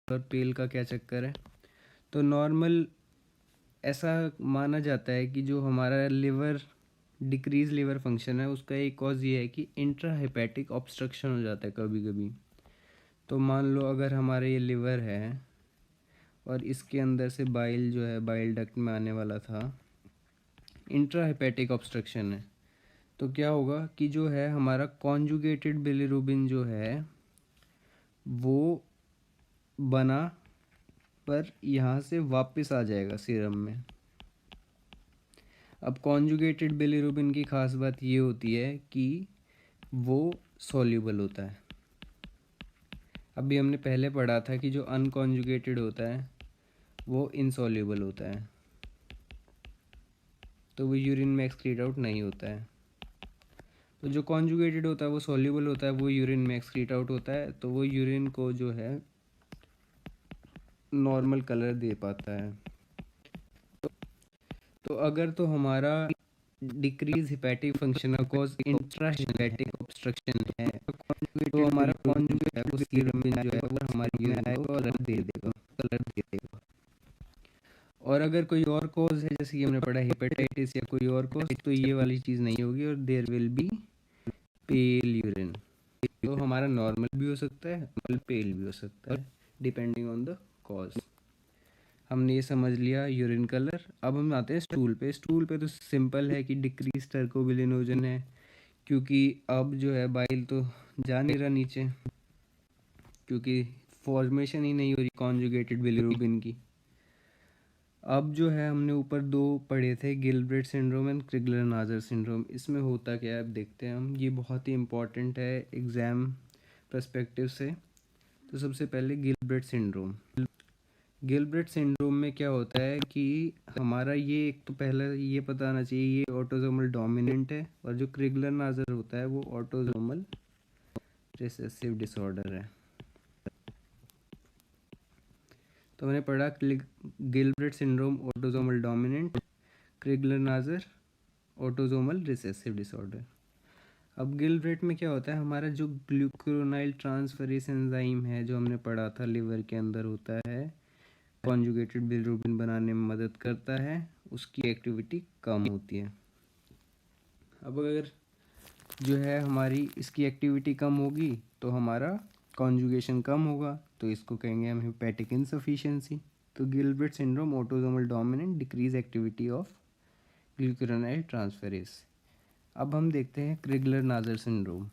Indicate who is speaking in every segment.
Speaker 1: और पेल का क्या चक्कर है। तो नॉर्मल ऐसा माना जाता है कि जो हमारा लिवर डिक्रीज लिवर फंक्शन है उसका एक कॉज ये है कि इंट्रा हेपेटिक ऑब्स्ट्रक्शन हो जाता है कभी कभी। तो मान लो अगर हमारा ये लिवर है और इसके अंदर से बाइल जो है बाइल डक्ट में आने वाला था, इंट्रा हेपेटिक ऑब्स्ट्रक्शन है, तो क्या होगा कि जो है हमारा कॉन्जुगेटेड बिलिरुबिन जो है वो बना पर यहाँ से वापस आ जाएगा सीरम में। अब कॉन्जुगेटेड बिलिरुबिन की खास बात ये होती है कि वो सॉल्युबल होता है। अभी हमने पहले पढ़ा था कि जो अनकॉन्जुगेटेड होता है वो इनसॉल्युबल होता है, तो वो यूरिन में एक्सक्रीट आउट नहीं होता है। तो जो कॉन्जुगेटेड होता है वो सॉल्युबल होता है, वो यूरिन में एक्सक्रीट आउट होता है, तो वो यूरिन को जो है नॉर्मल कलर दे पाता है। तो अगर तो हमारा डिक्रीज हिपैटिक फंक्शन का कॉज इंट्रा हिपैटिक ऑब्स्ट्रक्शन है, तो हमारा कॉन्जुगेट है वो सीरम में जो है वो हमारे यूरिन को कलर दे देगा। और अगर कोई और कॉज है जैसे कि हमने पढ़ा हेपेटाइटिस या कोई और कॉज, तो ये वाली चीज़ नहीं होगी और there will be pale urine. तो हमारा नॉर्मल भी हो सकता है और पेल भी हो सकता है डिपेंडिंग ऑन द कॉज। हमने ये समझ लिया यूरिन कलर। अब हम आते हैं स्टूल पे। स्टूल पे तो सिंपल है कि डिक्रीज टर्कोबिलिनोजन है, क्योंकि अब जो है बाइल तो जा नहीं रहा नीचे, क्योंकि फॉर्मेशन ही नहीं हो रही कॉन्जुगेटेड बिलिरुबिन की। अब जो है हमने ऊपर दो पढ़े थे, गिलब्रेट सिंड्रोम एंड क्रिगलर नाजर सिंड्रोम। इसमें होता क्या है अब देखते हैं हम। ये बहुत ही इंपॉर्टेंट है एग्ज़ाम पर्सपेक्टिव से। तो सबसे पहले गिलब्रेट सिंड्रोम। गिलब्रेट सिंड्रोम में क्या होता है कि हमारा ये एक तो पहले ये पता आना चाहिए ये ऑटोसोमल डोमिनेंट है, और जो क्रिगलर नाजर होता है वो ऑटोसोमल रिसेसिव डिसऑर्डर है। तो मैंने पढ़ा Gilbert syndrome autosomal dominant, Crigler Najjar autosomal recessive disorder. अब गिलब्रेट में क्या होता है, हमारा जो ग्लूकुरोनाइल ट्रांसफरेज एंजाइम है जो हमने पढ़ा था लिवर के अंदर होता है, कॉन्जुगेटेड बिलिरुबिन बनाने में मदद करता है, उसकी एक्टिविटी कम होती है। अब अगर जो है हमारी इसकी एक्टिविटी कम होगी तो हमारा कॉन्जुगेशन कम होगा, तो इसको कहेंगे हम हेपेटिक इनसफिशिएंसी। तो Gilbert syndrome autosomal dominant decrease activity of glucuronyl transferase. अब हम देखते हैं क्रिगलर नाजर सिंड्रोम।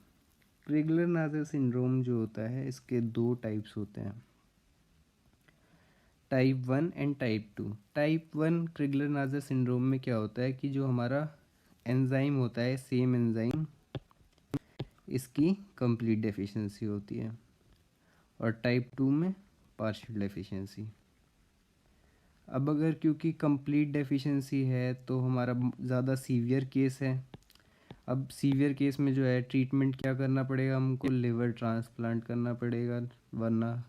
Speaker 1: क्रिगलर नाजर सिंड्रोम जो होता है इसके दो टाइप्स होते हैं, type 1 and type 2। Type 1 Crigler Najjar syndrome में क्या होता है कि जो हमारा एंजाइम होता है सेम एंजाइम, इसकी कंप्लीट डेफिशिएंसी होती है, और टाइप 2 में पार्शियल डेफिशिएंसी। अब अगर क्योंकि कंप्लीट डेफिशिएंसी है तो हमारा ज़्यादा सीवियर केस है। अब सीवियर केस में जो है ट्रीटमेंट क्या करना पड़ेगा, हमको लिवर ट्रांसप्लांट करना पड़ेगा, वरना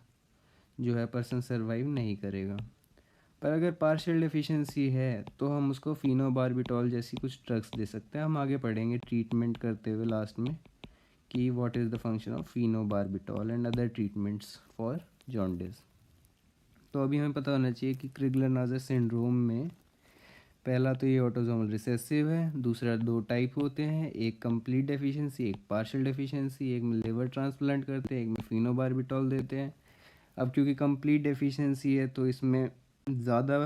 Speaker 1: जो है पर्सन सर्वाइव नहीं करेगा। पर अगर पार्शियल डेफिशिएंसी है तो हम उसको फिनोबार्बिटॉल जैसी कुछ ड्रग्स दे सकते हैं। हम आगे पढ़ेंगे ट्रीटमेंट करते हुए लास्ट में कि what is the function of phenobarbital and other treatments for jaundice. तो अभी हमें पता होना चाहिए कि क्रिगलर नाजर सिंड्रोम में पहला तो ये ऑटोसोमल रिसेसिव है, दूसरा दो टाइप होते हैं, एक कंप्लीट डेफिशिएंसी एक पार्शियल डेफिशिएंसी। एक में लिवर ट्रांसप्लांट करते हैं, एक में फिनोबार्बिटॉल देते हैं। अब क्योंकि कंप्लीट डेफिशिएंसी है तो इसमें ज़्यादा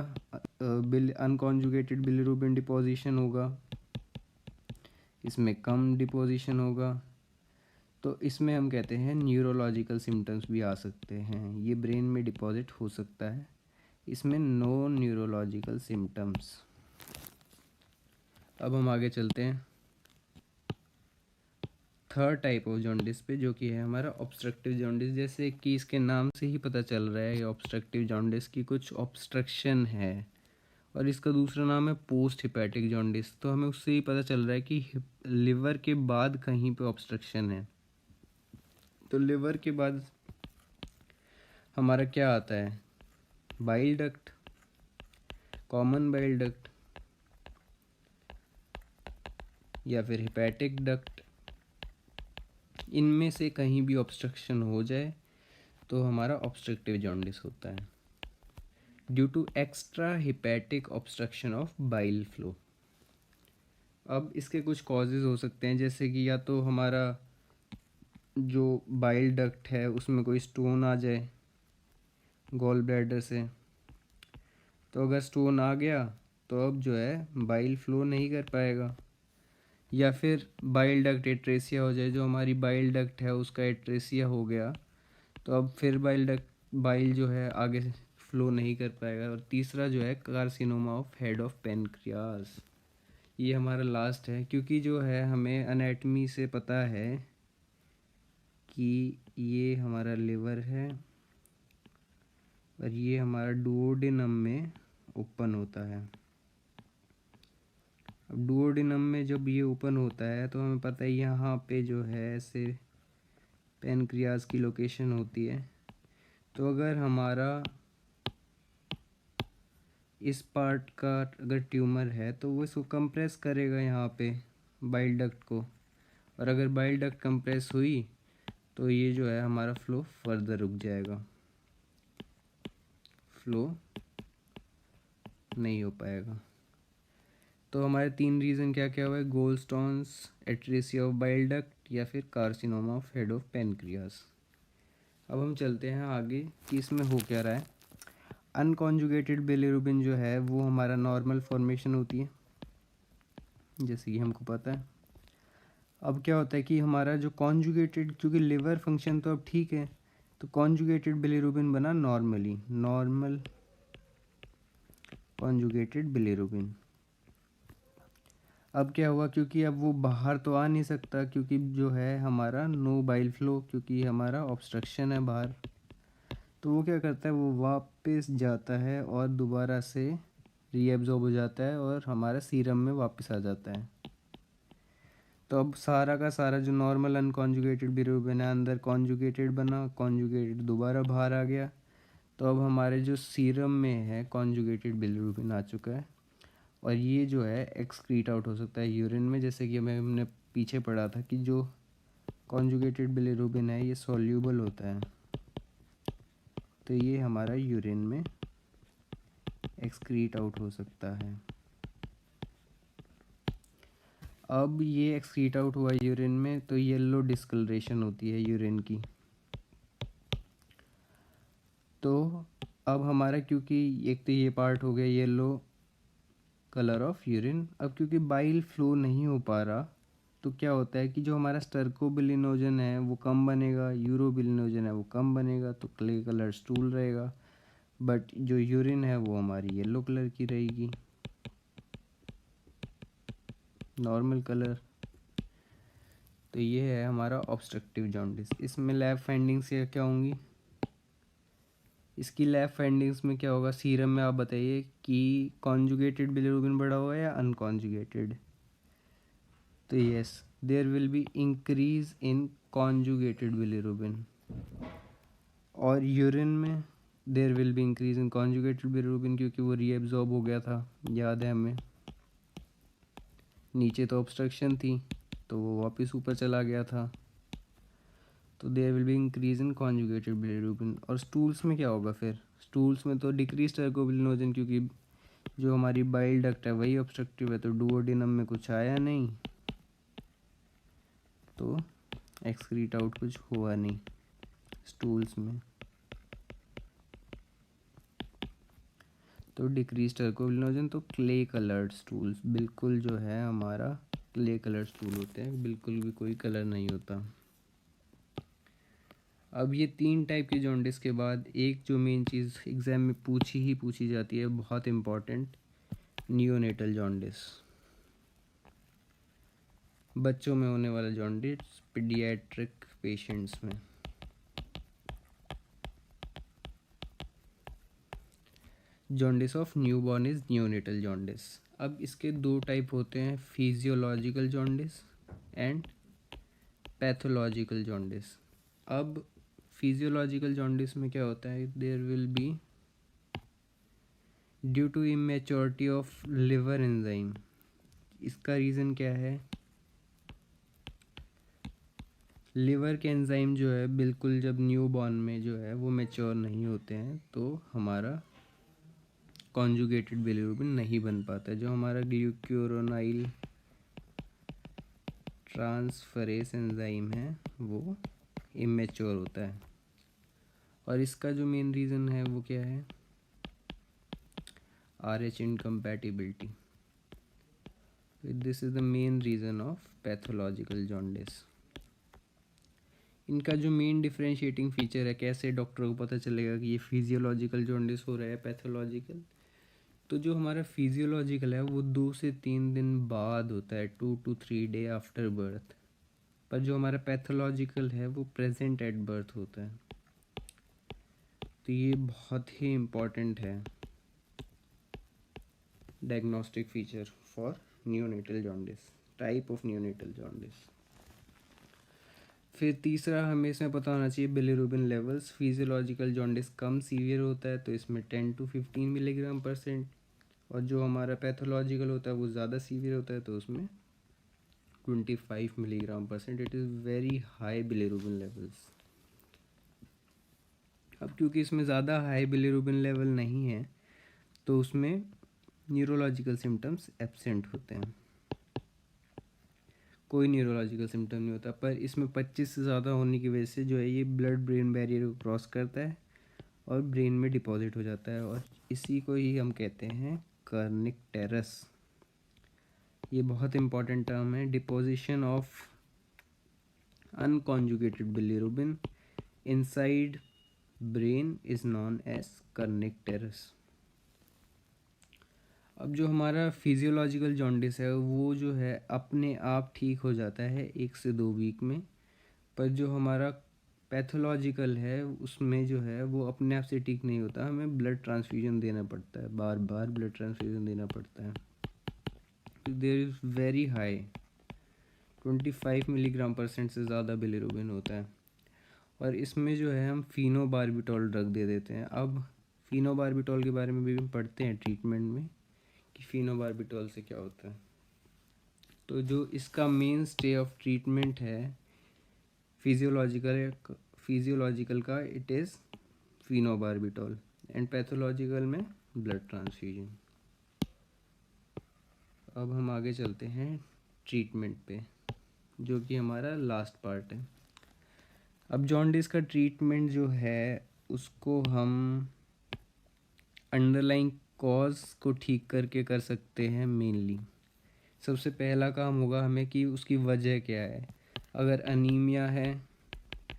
Speaker 1: अनकॉन्जुगेटेड बिलिरुबिन डिपोजिशन होगा, इसमें कम डिपोजिशन होगा। तो इसमें हम कहते हैं न्यूरोलॉजिकल सिम्टम्स भी आ सकते हैं, ये ब्रेन में डिपॉजिट हो सकता है। इसमें नो न्यूरोलॉजिकल सिम्टम्स। अब हम आगे चलते हैं थर्ड टाइप ऑफ जॉन्डिस पे, जो कि है हमारा ऑब्स्ट्रक्टिव जॉन्डिस। जैसे कि इसके नाम से ही पता चल रहा है ये ऑब्स्ट्रक्टिव जॉन्डिस की कुछ ऑब्स्ट्रक्शन है, और इसका दूसरा नाम है पोस्ट हिपैटिक जॉन्डिस। तो हमें उससे ही पता चल रहा है कि लिवर के बाद कहीं पे ऑब्स्ट्रक्शन है। तो लिवर के बाद हमारा क्या आता है, bile duct, common bile duct, या फिर हिपैटिक डक्ट। इनमें से कहीं भी ऑब्स्ट्रक्शन हो जाए तो हमारा ऑब्स्ट्रक्टिव जॉन्डिस होता है due to extra hepatic obstruction of bile flow. अब इसके कुछ कॉजेज़ हो सकते हैं, जैसे कि या तो हमारा जो बाइल डक्ट है उसमें कोई स्टोन आ जाए गॉल ब्लैडर से, तो अगर स्टोन आ गया तो अब जो है बाइल फ्लो नहीं कर पाएगा। या फिर बाइल डक्ट एट्रेसिया हो जाए, जो हमारी बाइल डक्ट है उसका एट्रेसिया हो गया, तो अब फिर बाइल जो है आगे फ्लो नहीं कर पाएगा। और तीसरा जो है carcinoma of head of pancreas, ये हमारा लास्ट है, क्योंकि जो है हमें एनाटमी से पता है कि ये हमारा लिवर है और ये हमारा डुओडेनम में ओपन होता है। अब डुओडेनम में जब ये ओपन होता है तो हमें पता है यहाँ पे जो है ऐसे पेनक्रियास की लोकेशन होती है। तो अगर हमारा इस पार्ट का अगर ट्यूमर है तो वो इसको कंप्रेस करेगा यहाँ पे बाइल डक्ट को, और अगर बाइल डक्ट कंप्रेस हुई तो ये जो है हमारा फ्लो फर्दर रुक जाएगा, फ्लो नहीं हो पाएगा। तो हमारे 3 रीज़न क्या क्या हुआ है, गोलस्टोन्स, एट्रेसिया ऑफ बाइल डक्ट या फिर carcinoma of head of pancreas. अब हम चलते हैं आगे कि इसमें हो क्या रहा है। अनकॉन्जुगेटेड बिलिरुबिन जो है वो हमारा नॉर्मल फॉर्मेशन होती है, जैसे कि हमको पता है। अब क्या होता है कि हमारा जो कॉन्जुगेटेड, क्योंकि लिवर फंक्शन तो अब ठीक है, तो कॉन्जुगेटेड बिलिरुबिन बना नॉर्मली, नॉर्मल कॉन्जुगेटेड बिलिरुबिन। अब क्या हुआ, क्योंकि अब वो बाहर तो आ नहीं सकता, क्योंकि जो है हमारा नो बाइल फ्लो, क्योंकि हमारा ऑब्स्ट्रक्शन है बाहर, तो वो क्या करता है, वो वापस जाता है और दोबारा से रीएब्जॉर्ब हो जाता है और हमारा सीरम में वापस आ जाता है। तो अब सारा का सारा जो नॉर्मल अनकॉन्जुगेटेड बिलिरुबिन है अंदर कॉन्जुगेटेड बना, कॉन्जुगेटेड दोबारा बाहर आ गया, तो अब हमारे जो सीरम में है कॉन्जुगेटेड बिलिरुबिन आ चुका है, और ये जो है एक्सक्रीट आउट हो सकता है यूरिन में, जैसे कि हमने पीछे पढ़ा था कि जो कॉन्जुगेटेड बिलिरुबिन है ये सॉल्यूबल होता है, तो ये हमारा यूरिन में एक्सक्रीट आउट हो सकता है। अब ये एक्सक्रीट आउट हुआ यूरिन में तो येलो डिस्कलरेशन होती है यूरिन की। तो अब हमारा, क्योंकि एक तो ये पार्ट हो गया येलो कलर ऑफ यूरिन, अब क्योंकि बाइल फ्लो नहीं हो पा रहा तो क्या होता है कि जो हमारा स्टर्कोबिलिनोजन है वो कम बनेगा, यूरोबिलिनोजन है वो कम बनेगा, तो क्ले कलर स्टूल रहेगा, बट जो यूरिन है वो हमारी येलो कलर की रहेगी, नॉर्मल कलर। तो ये है हमारा ऑब्स्ट्रक्टिव जॉन्डिस। इसमें लैब फाइंडिंग्स क्या होंगी, इसकी लैब फाइंडिंग्स में क्या होगा, सीरम में आप बताइए कि कॉन्जुगेटेड बिलिरुबिन बढ़ा हुआ है या अनकॉन्जुगेटेड। तो yes, there will be increase in conjugated bilirubin, और यूरिन में there will be increase in conjugated bilirubin, क्योंकि वो रीएब्जॉर्ब हो गया था, याद है हमें, नीचे तो ऑब्स्ट्रक्शन थी तो वो वापस ऊपर चला गया था, तो there will be increase in conjugated bilirubin. और स्टूल्स में क्या होगा फिर, स्टूल्स में तो डिक्रीज टर्कोबिलिनोजन, क्योंकि जो हमारी बाइल डक्ट है वही ऑब्स्ट्रक्टिव है, तो डुओडेनम में कुछ आया नहीं, तो एक्सक्रीट आउट कुछ हुआ नहीं स्टूल्स में, तो डिक्रीज टर्कोबिलिनोजन, तो क्ले कलर्ड स्टूल्स, बिल्कुल जो है हमारा क्ले कलर स्टूल होते हैं, बिल्कुल भी कोई कलर नहीं होता। अब ये 3 टाइप के जॉन्डिस के बाद एक जो मेन चीज़ एग्ज़ाम में पूछी जाती है, बहुत इम्पॉर्टेंट, नियोनेटल जॉन्डिस, बच्चों में होने वाला जॉन्डिस पीडियाट्रिक पेशेंट्स में। Jaundice of newborn is neonatal jaundice. अब इसके 2 टाइप होते हैं, physiological jaundice and pathological jaundice. अब फिजियोलॉजिकल जॉन्डिस में क्या होता है, there will be due to immaturity of liver enzyme. इसका रीज़न क्या है, लिवर के एंजाइम जो है बिल्कुल जब न्यू बॉर्न में जो है वो मैच्योर नहीं होते हैं तो हमारा कॉन्जुगेटेड बिलीरुबिन नहीं बन पाता है। जो हमारा ग्लूक्यूरोनाइल ट्रांसफरेस एंजाइम है वो इमेच्योर होता है, और इसका जो मेन रीज़न है वो क्या है, RH incompatibility. This is the main reason of pathological jaundice. इनका जो मेन डिफरेंशिएटिंग फीचर है, कैसे डॉक्टर को पता चलेगा कि ये फिजियोलॉजिकल जॉन्डिस हो रहा है पैथोलॉजिकल, तो जो हमारा फिजियोलॉजिकल है वो 2 से 3 दिन बाद होता है, 2 to 3 डे आफ्टर बर्थ। पर जो हमारा पैथोलॉजिकल है वो प्रेजेंट एट बर्थ होता है। तो ये बहुत ही इम्पॉर्टेंट है diagnostic feature for neonatal jaundice, type of neonatal jaundice. फिर तीसरा हमें इसमें पता होना चाहिए बिलिरुबिन लेवल्स। फिजियोलॉजिकल जॉन्डिस कम सीवियर होता है तो इसमें 10 to 15 मिलीग्राम %, और जो हमारा पैथोलॉजिकल होता है वो ज़्यादा सीवियर होता है तो उसमें 25 milligram %। It is very high bilirubin levels. अब क्योंकि इसमें ज़्यादा हाई बिलिरुबिन लेवल नहीं है तो उसमें न्यूरोलॉजिकल सिम्टम्स एब्सेंट होते हैं, कोई न्यूरोलॉजिकल सिम्टम नहीं होता। पर इसमें 25 से ज़्यादा होने की वजह से जो है ये ब्लड ब्रेन बैरियर को क्रॉस करता है और ब्रेन में डिपॉजिट हो जाता है, और इसी को ही हम कहते हैं कर्निकटेरस। ये बहुत इंपॉर्टेंट टर्म है। Deposition of unconjugated bilirubin inside brain is known as kernicterus. अब जो हमारा फिजियोलॉजिकल जॉन्डिस है वो जो है अपने आप ठीक हो जाता है 1 से 2 वीक में, पर जो हमारा पैथोलॉजिकल है उसमें जो है वो अपने आप से ठीक नहीं होता, हमें ब्लड ट्रांसफ्यूजन देना पड़ता है, बार बार ब्लड ट्रांसफ्यूजन देना पड़ता है। There is very high 25 milligram % से ज़्यादा बिलिरुबिन होता है, और इसमें जो है हम फिनोबार्बिटॉल ड्रग दे देते हैं। अब फिनोबार्बिटॉल के बारे में भी हम पढ़ते हैं ट्रीटमेंट में कि फिनोबार्बिटॉल से क्या होता है। तो जो इसका मेन स्टे ऑफ ट्रीटमेंट है फिजियोलॉजिकल का, इट इज़ फिनोबार्बिटॉल, एंड पैथोलॉजिकल में ब्लड ट्रांसफ्यूजन। अब हम आगे चलते हैं ट्रीटमेंट पे, जो कि हमारा लास्ट पार्ट है। अब जॉन्डिस का ट्रीटमेंट जो है उसको हम अंडरलाइंग कॉज को ठीक करके कर सकते हैं। मेनली सबसे पहला काम होगा हमें कि उसकी वजह क्या है। अगर अनीमिया है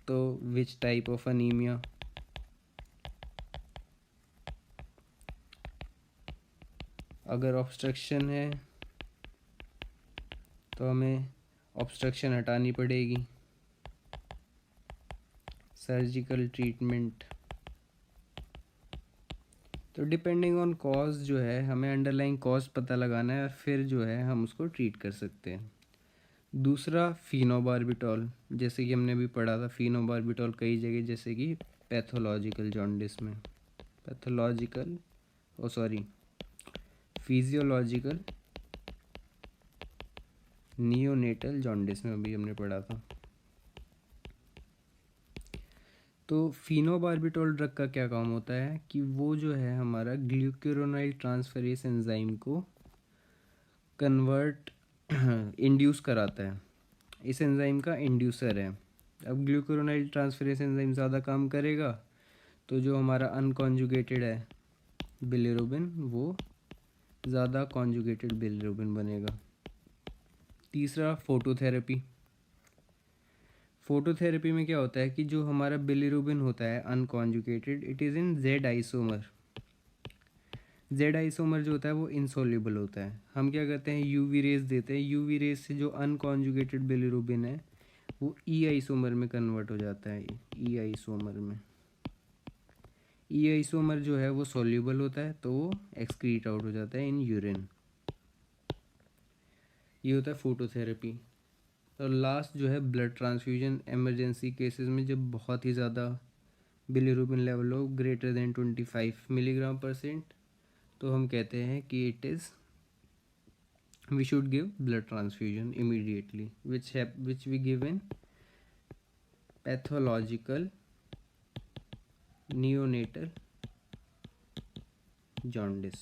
Speaker 1: तो विच टाइप ऑफ अनीमिया, अगर ऑब्स्ट्रक्शन है तो हमें ऑब्स्ट्रक्शन हटानी पड़ेगी। सर्जिकल ट्रीटमेंट, तो डिपेंडिंग ऑन कॉज जो है हमें अंडरलाइंग कॉज पता लगाना है, फिर जो है हम उसको ट्रीट कर सकते हैं। दूसरा फिनोबार्बिटॉल, जैसे कि हमने अभी पढ़ा था फिनोबार्बिटॉल कई जगह, जैसे कि पैथोलॉजिकल जॉन्डिस में, फिजियोलॉजिकल नियोनेटल जॉन्डिस में अभी हमने पढ़ा था। तो फिनोबार्बिटॉल ड्रग का क्या काम होता है कि वो जो है हमारा ग्लूक्यूरोनाइल ट्रांसफरेस एंजाइम को कन्वर्ट इंड्यूस कराता है, इस एंजाइम का इंड्यूसर है। अब ग्लूक्यूरोनाइल ट्रांसफरेस एंजाइम ज़्यादा काम करेगा तो जो हमारा अनकॉन्जुगेटेड है बिलिरुबिन वो ज़्यादा कॉन्जुगेटेड बिलिरुबिन बनेगा। तीसरा फोटोथेरेपी। फोटोथेरेपी में क्या होता है कि जो हमारा बिलिरुबिन होता है unconjugated, it is in Z isomer. Z isomer जो होता है वो इनसोल्यूबल होता है। हम क्या करते हैं, यूवी रेज देते हैं, यूवी रेज से जो अनकॉन्जुगेटेड बिलिरुबिन है वो ई आइसोमर में कन्वर्ट हो जाता है। ई आइसोमर में, ई आइसोमर जो है वो सोल्यूबल होता है तो वो एक्सक्रीट आउट हो जाता है इन यूरिन। ये होता है फोटोथेरेपी। और लास्ट जो है ब्लड ट्रांसफ्यूजन। इमरजेंसी केसेस में जब बहुत ही ज़्यादा बिलिरुबिन लेवल हो ग्रेटर देन 25 मिलीग्राम %, तो हम कहते हैं कि it is we should give blood transfusion immediately, which we give in pathological neonatal jaundice.